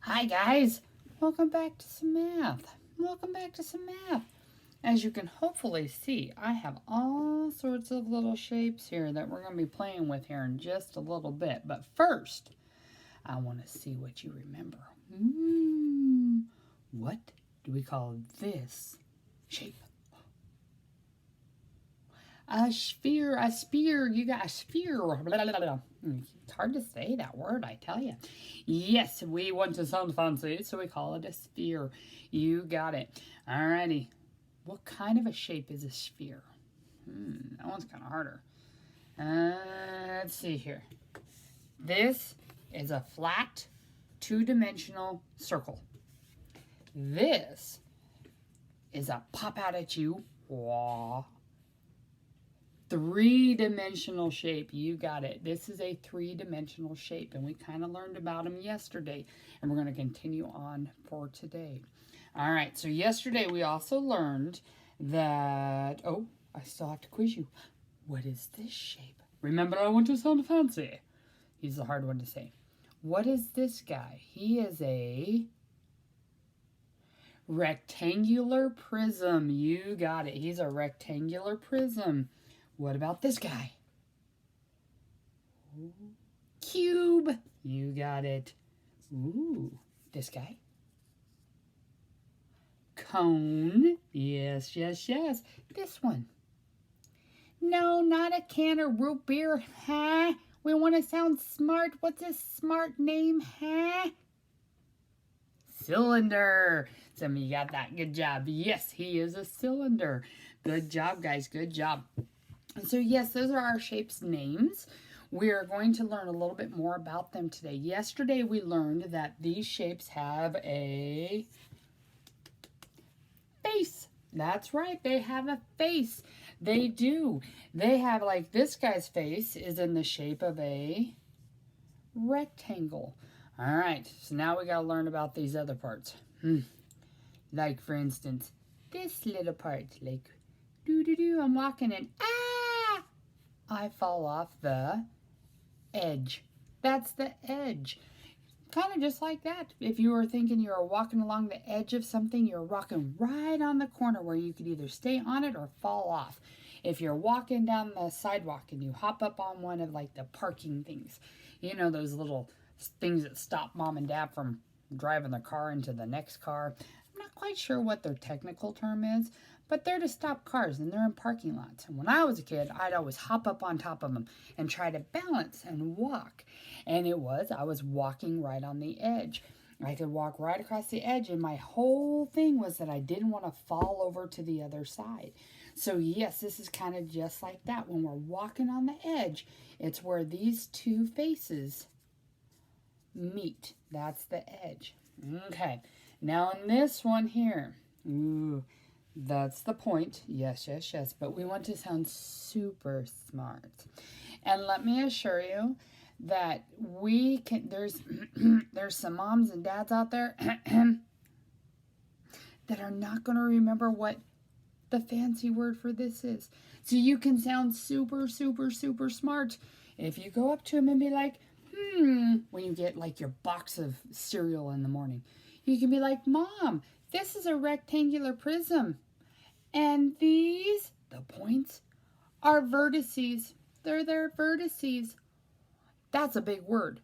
Hi guys, welcome back to some math. As you can hopefully see, I have all sorts of little shapes here that we're going to be playing with here in just a little bit. But first, I want to see what you remember. What do we call this shape? A sphere, you got a sphere. Blah, blah, blah. It's hard to say that word, I tell you. Yes, we want to sound fancy, so we call it a sphere. You got it. Alrighty. What kind of a shape is a sphere? That one's kind of harder. Let's see here. This is a flat, two-dimensional circle. This is a pop out at you. Wah. Three-dimensional shape. You got it. This is a three-dimensional shape, and we kind of learned about them yesterday, and we're going to continue on for today. All right, so yesterday we also learned that, oh, I still have to quiz you. What is this shape? Remember, I want to sound fancy. He's the hard one to say. What is this guy? He is a rectangular prism. You got it. He's a rectangular prism. What about this guy? Cube. You got it. Ooh, this guy? Cone. Yes, yes, yes. This one. No, not a can of root beer, huh? We want to sound smart. What's his smart name, huh? Cylinder. Some of you got that. Good job. Yes, he is a cylinder. Good job, guys. Good job. So yes, those are our shapes' names. We are going to learn a little bit more about them today. Yesterday we learned that these shapes have a face. That's right, they have a face. They do. They have, like, this guy's face is in the shape of a rectangle. All right, so now we got to learn about these other parts. Like, for instance, this little part, like, doo-doo-doo, I'm walking and I fall off the edge. That's the edge. Kind of just like that. If you were thinking you were walking along the edge of something, you're walking right on the corner where you could either stay on it or fall off. If you're walking down the sidewalk and you hop up on one of, like, the parking things, you know, those little things that stop mom and dad from driving their car into the next car. I'm not quite sure what their technical term is, but they're to stop cars, and they're in parking lots. And when I was a kid, I'd always hop up on top of them and try to balance and walk. And I was walking right on the edge. I could walk right across the edge, and my whole thing was that I didn't want to fall over to the other side. So yes, this is kind of just like that. When we're walking on the edge, it's where these two faces meet. That's the edge. Okay, now in this one here, that's the point. Yes, yes, yes. But we want to sound super smart. And let me assure you that we can, there's some moms and dads out there that are not going to remember what the fancy word for this is. So you can sound super, super, super smart if you go up to them and be like, when you get, like, your box of cereal in the morning. You can be like, Mom, this is a rectangular prism. And these, the points, are vertices. They're their vertices. That's a big word.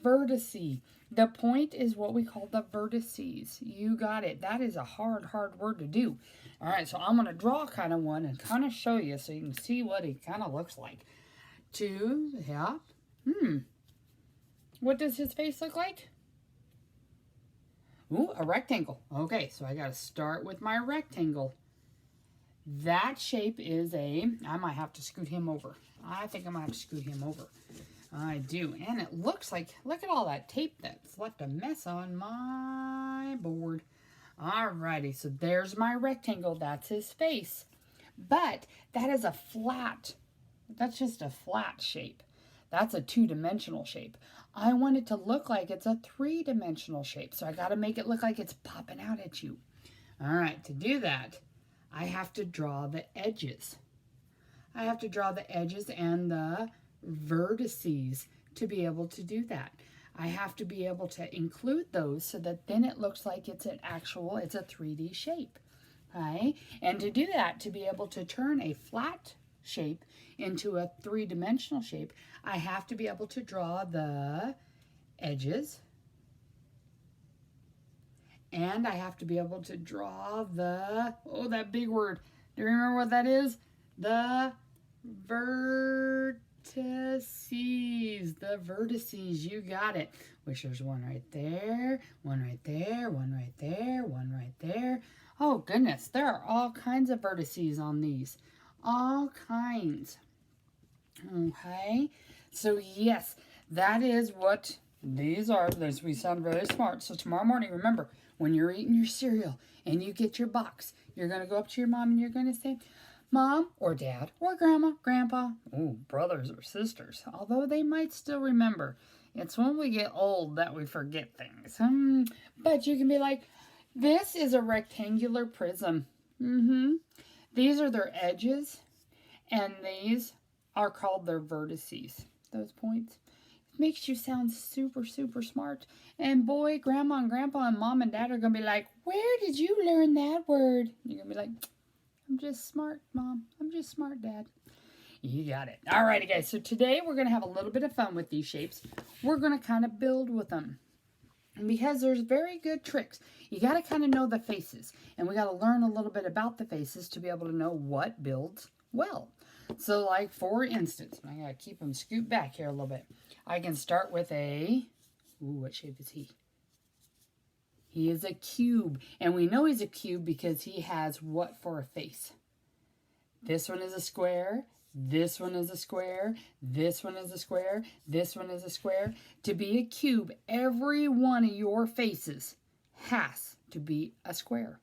Vertice. The point is what we call the vertices. You got it. That is a hard, hard word to do. All right, so I'm going to draw kind of one and kind of show you so you can see what he kind of looks like. Yeah. What does his face look like? Ooh, a rectangle. Okay, so I got to start with my rectangle. That shape is I might have to scoot him over. I think I might have to scoot him over. I do. And it looks like, look at all that tape that's left a mess on my board. Alrighty, so there's my rectangle. That's his face. But that is a flat. That's just a flat shape. That's a two-dimensional shape. I want it to look like it's a three-dimensional shape. So I got to make it look like it's popping out at you. All right, to do that, I have to draw the edges. I have to draw the edges and the vertices to be able to do that. I have to be able to include those so that then it looks like it's a 3D shape. Okay? And to do that, to be able to turn a flat shape into a three-dimensional shape, I have to be able to draw the edges, and I have to be able to draw the, oh, that big word. Do you remember what that is? The vertices. The vertices. You got it. Which there's one right there, one right there, one right there, one right there. Oh, goodness. There are all kinds of vertices on these. All kinds. Okay. So, yes, that is what these are. We sound very smart. So, tomorrow morning, remember, when you're eating your cereal and you get your box, you're going to go up to your mom and you're going to say, Mom or Dad or Grandma, Grandpa, oh, brothers or sisters, although they might still remember. It's when we get old that we forget things. But you can be like, this is a rectangular prism. These are their edges, and these are called their vertices, those points. Makes you sound super, super smart. And boy, Grandma and Grandpa and Mom and Dad are going to be like, where did you learn that word? You're going to be like, I'm just smart, Mom. I'm just smart, Dad. You got it. Alrighty, guys. So today we're going to have a little bit of fun with these shapes. We're going to kind of build with them. And because there's very good tricks. You got to kind of know the faces. And we got to learn a little bit about the faces to be able to know what builds well. So like, for instance, I got to keep them scoot back here a little bit. I can start with a, what shape is he? He is a cube. And we know he's a cube because he has what for a face? This one is a square. This one is a square. This one is a square. This one is a square. To be a cube, every one of your faces has to be a square.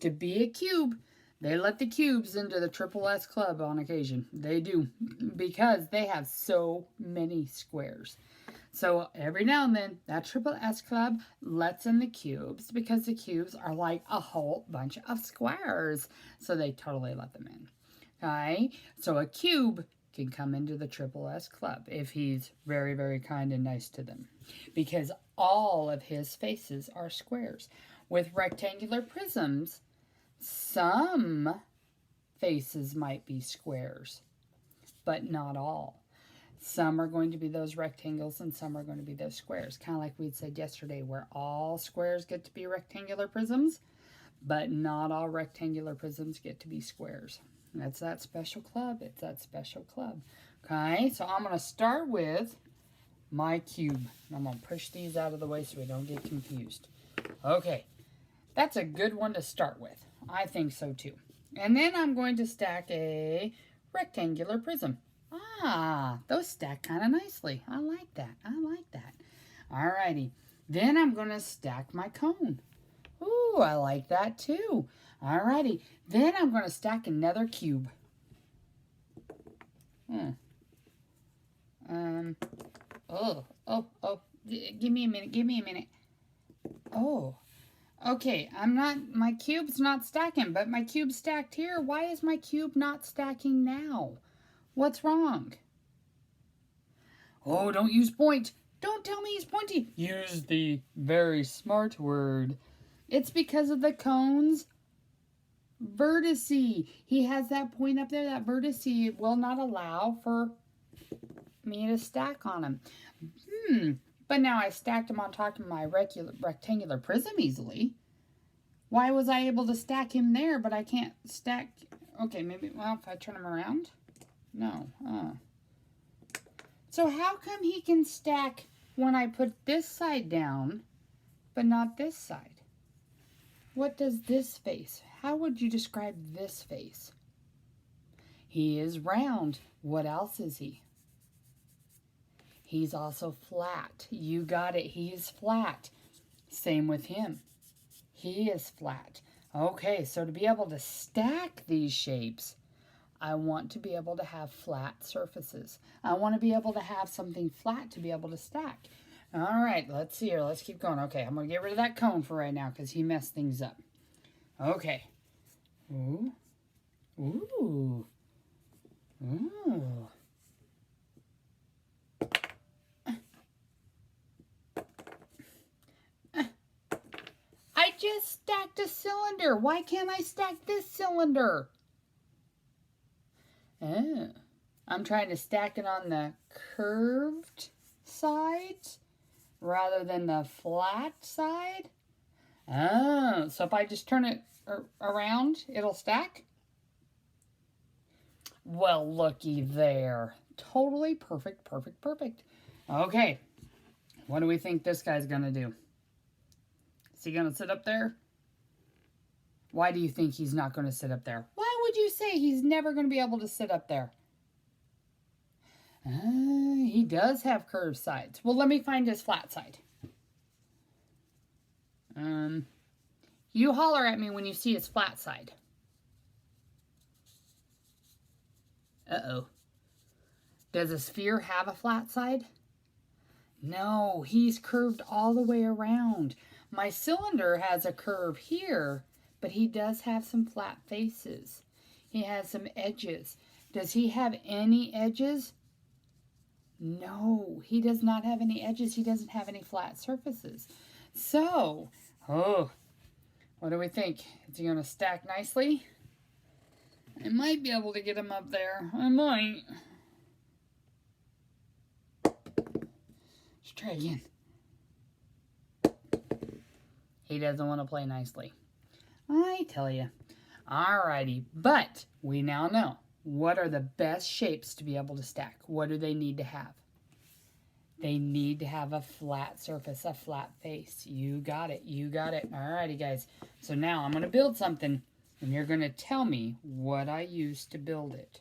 To be a cube, they let the cubes into the Triple S Club on occasion. They do, because they have so many squares. So every now and then, that Triple S Club lets in the cubes because the cubes are like a whole bunch of squares. So they totally let them in. Okay, so a cube can come into the Triple S Club if he's very, very kind and nice to them, because all of his faces are squares. With rectangular prisms, some faces might be squares, but not all. Some are going to be those rectangles and some are going to be those squares, kind of like we said yesterday, where all squares get to be rectangular prisms, but not all rectangular prisms get to be squares. That's that special club. It's that special club. Okay, so I'm going to start with my cube. I'm going to push these out of the way so we don't get confused. Okay, that's a good one to start with. I think so too. And then I'm going to stack a rectangular prism. Ah, those stack kind of nicely. I like that. I like that. Alrighty. Then I'm going to stack my cone. Ooh, I like that too. Alrighty, then I'm going to stack another cube. Give me a minute. Oh, okay, my cube's not stacking, but my cube's stacked here. Why is my cube not stacking now? What's wrong? Oh, don't use point. Don't tell me he's pointy. Use the very smart word. It's because of the cone's vertice. He has that point up there, that vertice will not allow for me to stack on him. But now I stacked him on top of my rectangular prism easily. Why was I able to stack him there, but I can't stack? Okay, maybe, well, if I turn him around? No. So how come he can stack when I put this side down, but not this side? What does this face? How would you describe this face? He is round. What else is he? He's also flat. You got it. He is flat. Same with him. He is flat. Okay, so to be able to stack these shapes, I want to be able to have flat surfaces. I want to be able to have something flat to be able to stack. All right, let's see here. Let's keep going. Okay, I'm going to get rid of that cone for right now because he messed things up. Okay. Ooh. Ooh. Ooh. just stacked a cylinder. Why can't I stack this cylinder? Oh, I'm trying to stack it on the curved side rather than the flat side. Oh, so if I just turn it around, it'll stack? Well, looky there. Totally perfect, perfect, perfect. Okay, what do we think this guy's going to do? Is he going to sit up there? Why do you think he's not going to sit up there? Why would you say he's never going to be able to sit up there? He does have curved sides. Well, let me find his flat side. You holler at me when you see his flat side. Uh-oh. Does a sphere have a flat side? No, he's curved all the way around. My cylinder has a curve here, but he does have some flat faces. He has some edges. Does he have any edges? No, he does not have any edges. He doesn't have any flat surfaces. So, what do we think? Is he going to stack nicely? I might be able to get him up there. I might. Let's try again. He doesn't want to play nicely. I tell you. Alrighty, but we now know what are the best shapes to be able to stack. What do they need to have? They need to have a flat surface, a flat face. You got it. You got it. Alrighty, guys. So now I'm going to build something, and you're going to tell me what I used to build it.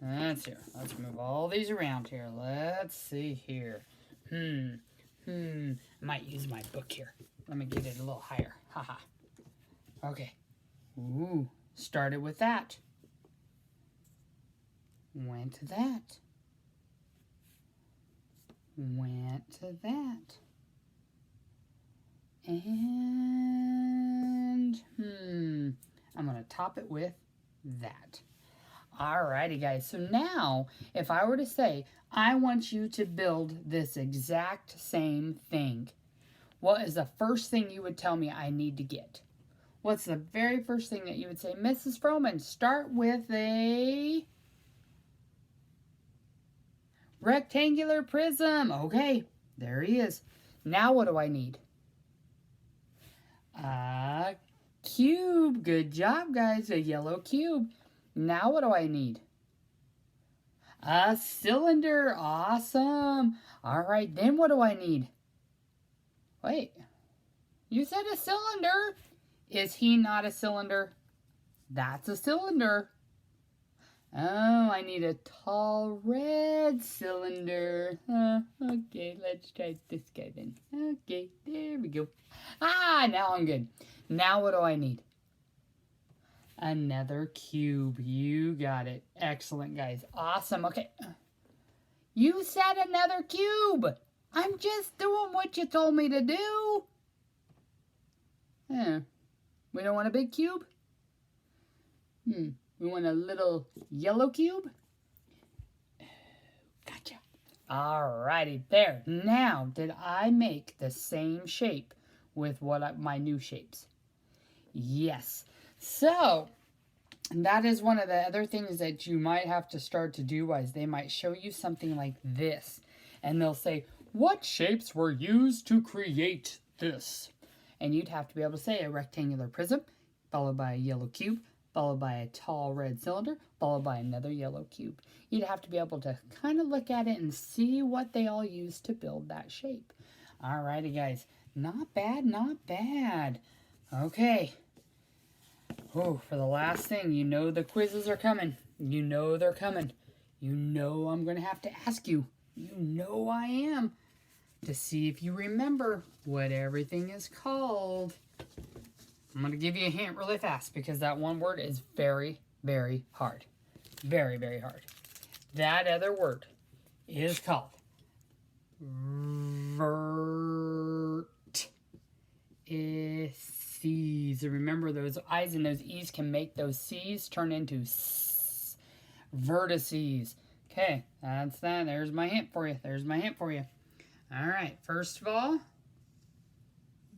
Let's see. Let's move all these around here. Let's see here. I might use my book here. Let me get it a little higher. Haha. Okay. Ooh. Started with that. Went to that. Went to that. And, I'm going to top it with that. Alrighty, guys. So now, if I were to say, I want you to build this exact same thing, what is the first thing you would tell me I need to get? What's the very first thing that you would say? Mrs. Froman, start with a rectangular prism. Okay, there he is. Now what do I need? A cube. Good job, guys. A yellow cube. Now what do I need? A cylinder. Awesome. All right, then what do I need? Wait, you said a cylinder. Is he not a cylinder? That's a cylinder. Oh, I need a tall red cylinder. Okay, let's try this guy then. Okay, there we go. Now I'm good. Now what do I need? Another cube. You got it. Excellent, guys. Awesome. Okay. You said another cube. I'm just doing what you told me to do. We don't want a big cube? We want a little yellow cube? Gotcha. Alrighty, there. Now, did I make the same shape with my new shapes? Yes. So, that is one of the other things that you might have to start to do is they might show you something like this. And they'll say, what shapes were used to create this? And you'd have to be able to say a rectangular prism, followed by a yellow cube, followed by a tall red cylinder, followed by another yellow cube. You'd have to be able to kind of look at it and see what they all used to build that shape. Alrighty, guys. Not bad, not bad. Okay. Oh, for the last thing, you know the quizzes are coming. You know they're coming. You know I'm going to have to ask you. You know I am. To see if you remember what everything is called. I'm going to give you a hint really fast because that one word is very, very hard. Very, very hard. That other word is called vertices. Remember, those I's and those E's can make those C's turn into S. Vertices. Okay, that's that. There's my hint for you. There's my hint for you. All right, first of all,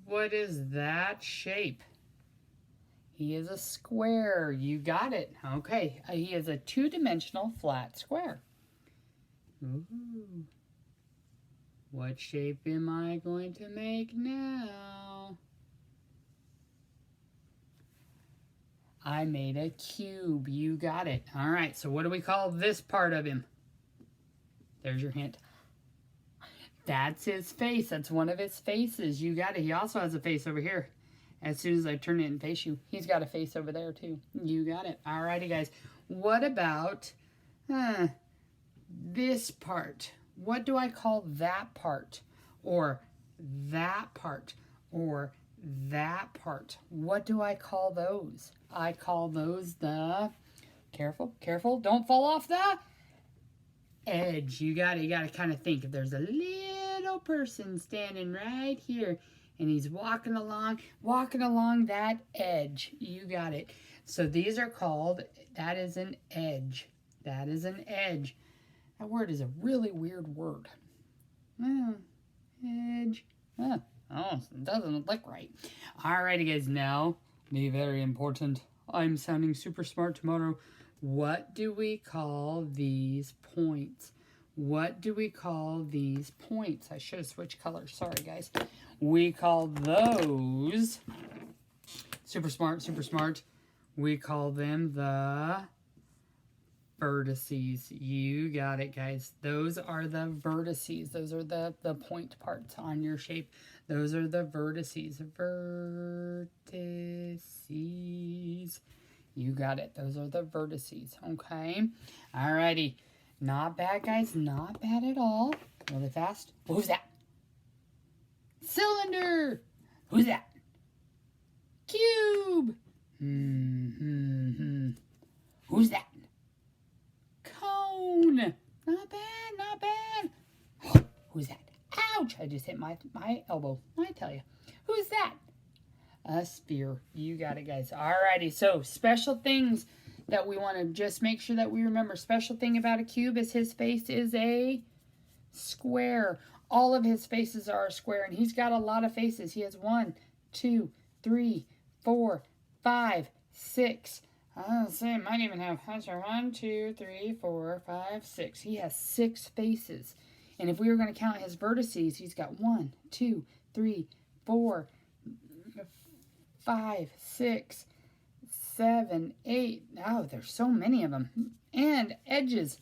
What is that shape? He is a square. You got it. Okay. He is a two-dimensional flat square. Ooh. What shape am I going to make now? I made a cube. You got it. All right. So what do we call this part of him? There's your hint. That's his face. That's one of his faces. You got it. He also has a face over here. As soon as I turn it and face you, he's got a face over there too. You got it. Alrighty, guys. What about this part? What do I call that part? Or that part? Or that part? What do I call those? I call those the... Careful, careful. Don't fall off the edge. You got it. You got to kind of think. If there's a little person standing right here, and he's walking along that edge. You got it. So these are called, that is an edge. That is an edge. That word is a really weird word. Edge. Oh, it doesn't look right. Alrighty, guys. Now, be very important. I'm sounding super smart tomorrow. What do we call these points? What do we call these points? I should have switched colors. Sorry, guys. We call those, super smart, super smart, we call them the vertices. You got it, guys. Those are the vertices. Those are the point parts on your shape. Those are the vertices. Vertices. You got it. Those are the vertices, okay? Alrighty. Not bad, guys. Not bad at all. Really fast. Who's that? Cylinder. Who's that? Cube. Who's that? Cone. Not bad, not bad. Who's that? Ouch! I just hit my elbow. I tell you. Who's that? A sphere. You got it, guys. Alrighty, so special things that we want to just make sure that we remember. Special thing about a cube is his face is a square. All of his faces are a square, and he's got a lot of faces. He has 1, 2, 3, 4, 5, 6. I'll say might even have 1, 2, 3, 4, 5, 6. He has 6 faces. And if we were going to count his vertices, he's got 1, 2, 3, 4, 5, 6, 7, 8. Oh, there's so many of them. And edges.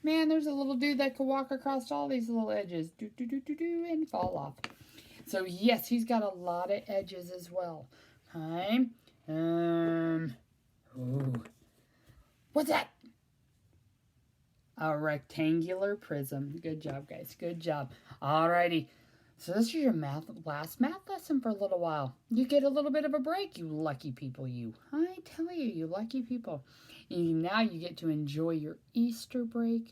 Man, there's a little dude that could walk across all these little edges. And fall off. So, yes, he's got a lot of edges as well. Okay. Ooh. What's that? A rectangular prism. Good job, guys. Good job. Alrighty. So this is your last math lesson for a little while. You get a little bit of a break, you lucky people, you. I tell you, you lucky people. Now you get to enjoy your Easter break.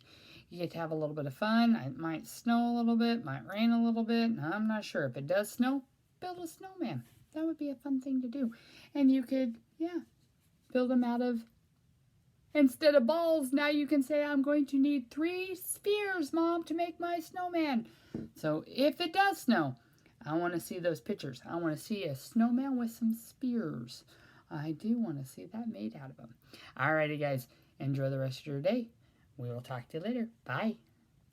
You get to have a little bit of fun. It might snow a little bit, might rain a little bit. I'm not sure. If it does snow, build a snowman. That would be a fun thing to do. And you could, build them out of, instead of balls, now you can say, I'm going to need 3 spheres, Mom, to make my snowman. So if it does snow, I want to see those pictures. I want to see a snowman with some spears. I do want to see that made out of them. Alrighty, guys. Enjoy the rest of your day. We will talk to you later. Bye.